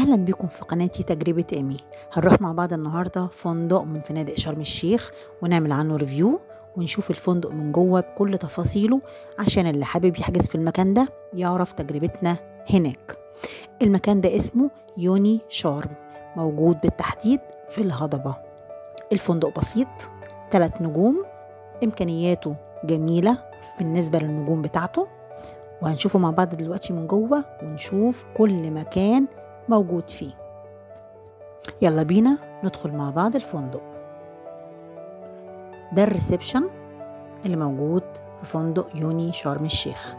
اهلا بكم في قناتي تجربة ايمي. هنروح مع بعض النهاردة فندق من فنادق شرم الشيخ ونعمل عنه ريفيو ونشوف الفندق من جوه بكل تفاصيله عشان اللي حابب يحجز في المكان ده يعرف تجربتنا هناك. المكان ده اسمه يوني شارم، موجود بالتحديد في الهضبة. الفندق بسيط 3 نجوم، امكانياته جميلة بالنسبة للنجوم بتاعته، وهنشوفه مع بعض دلوقتي من جوه ونشوف كل مكان موجود فيه. يلا بينا ندخل مع بعض الفندق. ده الريسبشن اللي موجود في فندق يوني شرم الشيخ.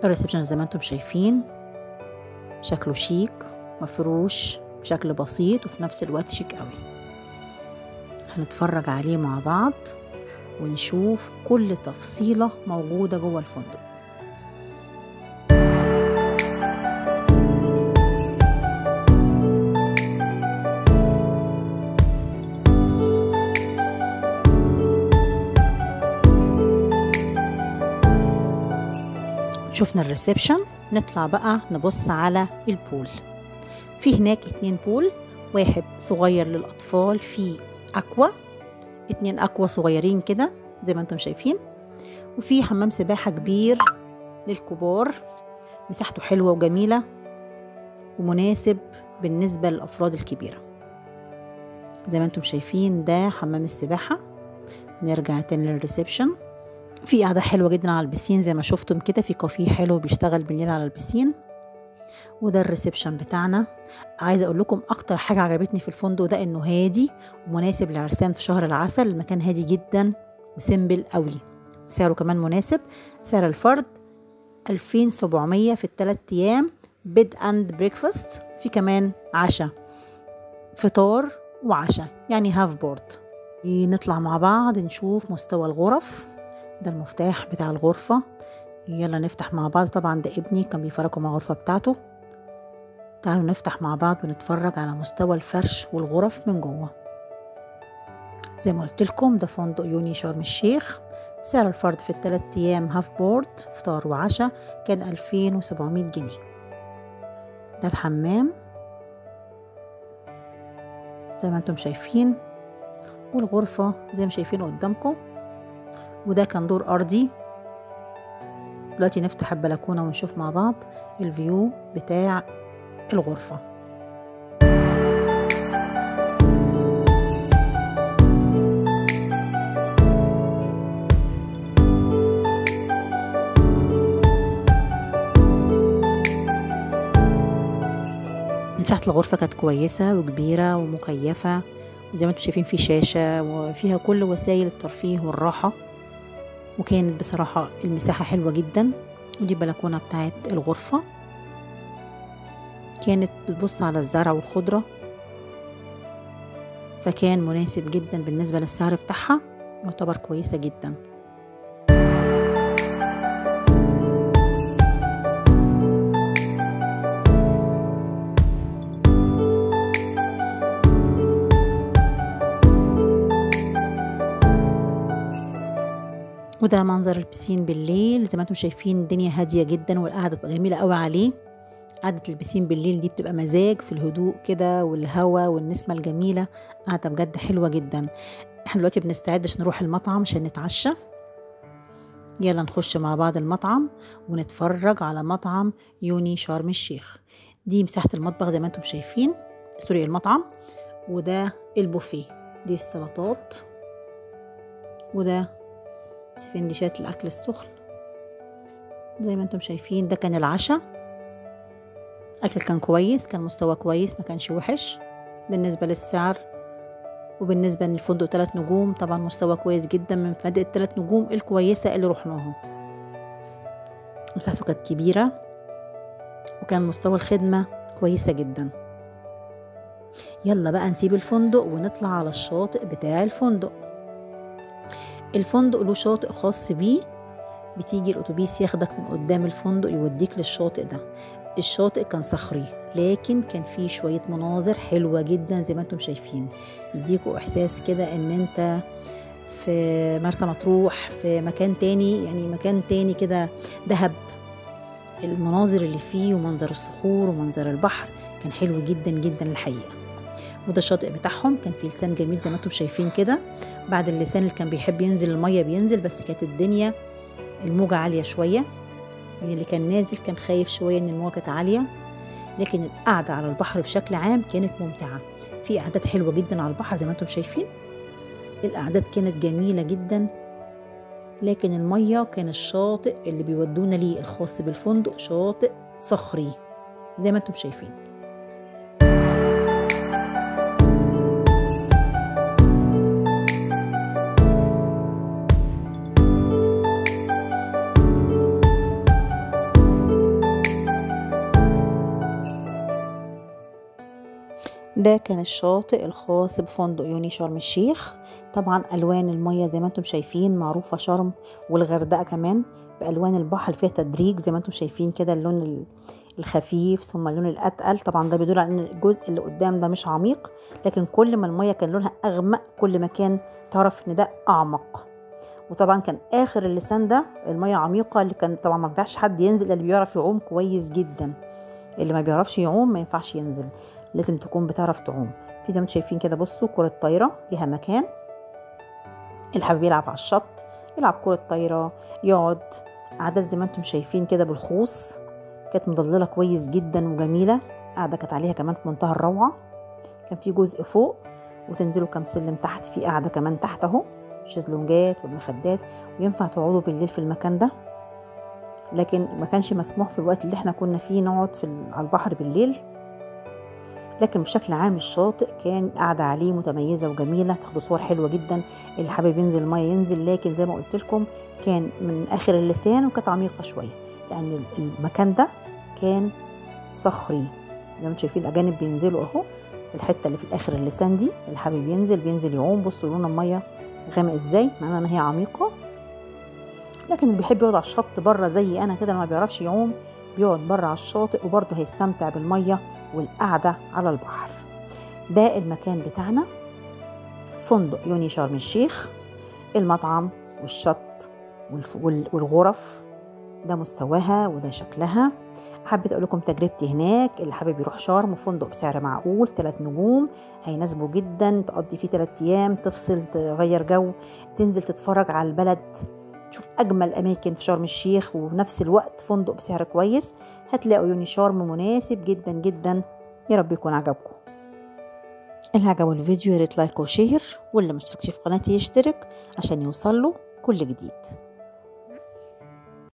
الريسبشن زي ما انتم شايفين شكله شيك، مفروش بشكل بسيط وفي نفس الوقت شيك قوي. هنتفرج عليه مع بعض ونشوف كل تفصيلة موجودة جوه الفندق. شفنا الريسبشن، نطلع بقى نبص على البول. في هناك 2 بول، واحد صغير للأطفال فيه أكوا، 2 أكوا صغيرين كده زي ما انتم شايفين، وفي حمام سباحة كبير للكبار، مساحته حلوة وجميلة ومناسب بالنسبة للأفراد الكبيرة. زي ما انتم شايفين ده حمام السباحة. نرجع تاني للريسبشن. في قعدة حلوة جدا على البسين زي ما شفتم كده، في كافيه حلو بيشتغل بالليل على البسين. وده الريسبشن بتاعنا. عايزة اقول لكم اكتر حاجة عجبتني في الفندق ده انه هادي ومناسب للعرسان في شهر العسل. المكان هادي جدا وسيمبل قوي، سعره كمان مناسب. سعر الفرد 2700 في ال3 ايام، بيد اند بريكفاست. في كمان عشاء، فطار وعشاء، يعني هاف بورد. نطلع مع بعض نشوف مستوى الغرف. ده المفتاح بتاع الغرفة. يلا نفتح مع بعض. طبعا ده ابني كان بيفرجكم على الغرفة بتاعته. تعالوا نفتح مع بعض ونتفرج على مستوى الفرش والغرف من جوه. زي ما قلت لكم ده فندق يوني شرم الشيخ. سعر الفرد في ال3 ايام هاف بورد فطار وعشاء كان 2700 جنيه. ده الحمام زي ما انتم شايفين، والغرفة زي ما شايفين قدامكم. وده كان دور أرضي. دلوقتي نفتح البلكونة ونشوف مع بعض الفيو بتاع الغرفة. مساحة الغرفة كانت كويسة وكبيرة ومكيفة، زي ما انتم شايفين في شاشة وفيها كل وسائل الترفيه والراحة، وكانت بصراحة المساحة حلوة جدا. ودي البلكونة بتاعت الغرفة، كانت بتبص على الزرع والخضرة، فكان مناسب جدا بالنسبة للسعر بتاعها، يعتبر كويسة جدا. وده منظر البسين بالليل. زي ما انتم شايفين الدنيا هادية جدا والقعدة بتبقى جميلة قوي عليه. قعدة البسين بالليل دي بتبقى مزاج في الهدوء كده والهواء والنسمة الجميلة، قعدة بجد حلوة جدا. احنا دلوقتي بنستعد عشان نروح المطعم عشان نتعشى. يلا نخش مع بعض المطعم ونتفرج على مطعم يوني شرم الشيخ. دي مساحة المطبخ زي ما انتم شايفين، سوري المطعم. وده البوفيه، دي السلطات، وده سفندشات الأكل السخن زي ما انتم شايفين. ده كان العشاء. أكل كان كويس، كان مستوى كويس، ما كانش وحش بالنسبة للسعر. وبالنسبة للفندق 3 نجوم، طبعا مستوى كويس جدا من فنادق ال3 نجوم الكويسة اللي رحناهم. مساحته كانت كبيرة وكان مستوى الخدمة كويسة جدا. يلا بقى نسيب الفندق ونطلع على الشاطئ بتاع الفندق. الفندق له شاطئ خاص بيه، بتيجي الأتوبيس ياخدك من قدام الفندق يوديك للشاطئ ده. الشاطئ كان صخري لكن كان فيه شوية مناظر حلوة جدا زي ما انتم شايفين، يديكوا إحساس كده ان انت في مرسى مطروح، في مكان تاني، يعني مكان تاني كده، دهب. المناظر اللي فيه ومنظر الصخور ومنظر البحر كان حلو جدا جدا الحقيقة. وده الشاطئ بتاعهم، كان فيه لسان جميل زي ما انتم شايفين كده. بعد اللسان اللي كان بيحب ينزل المية بينزل، بس كانت الدنيا الموجة عالية شوية، من اللي كان نازل كان خايف شوية ان الموجة كانت عالية. لكن القعدة على البحر بشكل عام كانت ممتعة، في قعدات حلوة جدا على البحر زي ما انتم شايفين. القعدات كانت جميلة جدا، لكن المية كان الشاطئ اللي بيودونا ليه الخاص بالفندق شاطئ صخري زي ما انتم شايفين. ده كان الشاطئ الخاص بفندق يوني شرم الشيخ. طبعا الوان المية زي ما انتم شايفين معروفة شرم والغردقة كمان بالوان البحر فيها تدريج زي ما انتم شايفين كده، اللون الخفيف ثم اللون الاتقل. طبعا ده بيدل على ان الجزء اللي قدام ده مش عميق، لكن كل ما المية كان لونها اغمق كل ما كان تعرف ان ده اعمق. وطبعا كان اخر اللسان ده المية عميقة، اللي كان طبعا ما ينفعش حد ينزل اللي بيعرف يعوم كويس جدا. اللي ما بيعرفش يعوم ما ينفعش ينزل، لازم تكون بتعرف تعوم. في زي ما انتم شايفين كده بصوا كرة طايرة ليها مكان، اللي حابب يلعب على الشط يلعب كرة طايرة، يقعد قعدات زي ما انتم شايفين كده بالخوص. كانت مضللة كويس جدا وجميلة، قاعدة كانت عليها كمان في منتهى الروعة. كان في جزء فوق وتنزلوا كام سلم تحت، في قاعدة كمان تحت اهو، الشезлونجات والمخدات، وينفع تقعدوا بالليل في المكان ده. لكن ما كانش مسموح في الوقت اللي احنا كنا فيه نقعد على البحر بالليل. لكن بشكل عام الشاطئ كان قاعدة عليه متميزة وجميلة، تاخدوا صور حلوة جدا. اللي حابب ينزل المية ينزل، لكن زي ما قلت لكم كان من آخر اللسان وكانت عميقة شوية، لأن المكان ده كان صخري. زي ما انتم شايفين الأجانب بينزلوا أهو الحتة اللي في آخر اللسان دي، اللي حابب ينزل بينزل يعوم. بصوا لون المية غامق ازاي، مع ان هي عميقة. لكن اللي بيحب يقعد على الشط بره زي أنا كده ما بيعرفش يعوم، بيقعد بره على الشاطئ وبرضه هيستمتع بالمية والقعدة على البحر. ده المكان بتاعنا فندق يوني شرم الشيخ. المطعم والشط والغرف ده مستواها وده شكلها. حبيت اقول لكم تجربتي هناك. اللي حابب يروح شرم، فندق بسعر معقول 3 نجوم هيناسبه جدا، تقضي فيه 3 ايام، تفصل تغير جو، تنزل تتفرج على البلد، تشوف اجمل اماكن في شرم الشيخ، وبنفس الوقت فندق بسعر كويس. هتلاقوا يوني شرم مناسب جدا جدا. يا رب يكون عجبكم. اللي عجبه الفيديو يا ريت لايك وشير، واللي مشتركش في قناتي يشترك عشان يوصل له كل جديد.